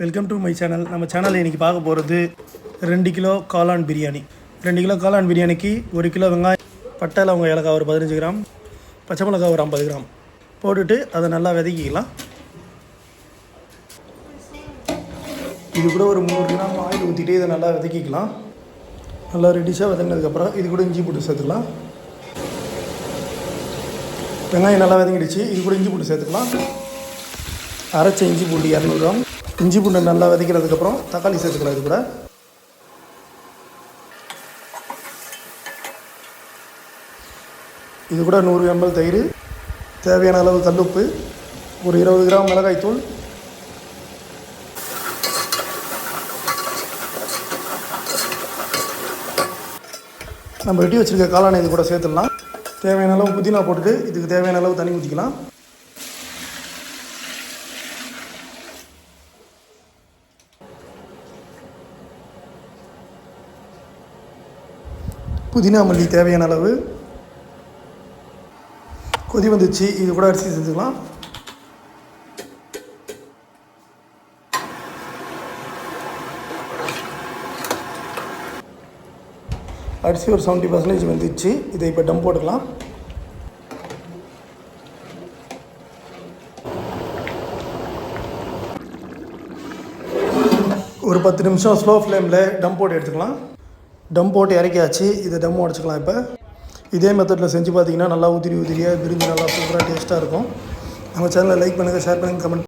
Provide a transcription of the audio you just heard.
Welcome to my channel. நம்ம சேனலில் இன்றைக்கி பார்க்க போகிறது 2 கிலோ காளான் பிரியாணி. 2 கிலோ காளான் பிரியாணிக்கு 1 கிலோ வெங்காயம், பட்டை லவங்கம் ஏலக்காய் ஒரு 15 கிராம், பச்சை மிளகாய் ஒரு 50 கிராம் போட்டுட்டு அதை நல்லா வதக்கிக்கலாம். இது கூட ஒரு 3 கிராம் ஆயில் ஊற்றிட்டு இதை நல்லா வதக்கிக்கலாம். நல்லா ரெடிஷாக வதங்கினதுக்கப்புறம் இது கூட இஞ்சி பூண்டு சேர்த்துக்கலாம். வெங்காயம் நல்லா வதங்கிடுச்சு. இது கூட இஞ்சி பூண்டு சேர்த்துக்கலாம். அரைச்ச இஞ்சி பூண்டு 200 கிராம். இஞ்சி பூண்டு நல்லா வதக்கிறதுக்கப்புறம் தக்காளி சேர்த்துக்கலாம். இது கூட 100 ml தயிர், தேவையான அளவு கல்லுப்பு, ஒரு 20 கிராம் மிளகாய்த்தூள், நம்ம வெட்டி வச்சுருக்க காளானை இது கூட சேர்த்துடலாம். தேவையான அளவு புதினா போட்டுட்டு இதுக்கு தேவையான அளவு தண்ணி ஊற்றிக்கலாம். புதினா மல்லி தேவையான அளவு. கொதி வந்துச்சு. இது கூட அரிசி சேர்த்துக்கலாம். அரிசி ஒரு 70% வந்துச்சு. இதை இப்போ டம் போட்டுக்கலாம். ஒரு 10 நிமிஷம் ஸ்லோ ஃப்ளேமில் டம் போட்டு எடுத்துக்கலாம். டம் போட்டு இறக்கியாச்சு. இதை டம் உடச்சிக்கலாம். இப்போ இதே மெத்தடில் செஞ்சு பார்த்தீங்கன்னா நல்லா உதிரியாக பிரிஞ்சு நல்லா சூப்பராக டேஸ்ட்டாக இருக்கும். நம்ம சேனலை லைக் பண்ணுங்கள், ஷேர் பண்ணுங்கள், கமெண்ட்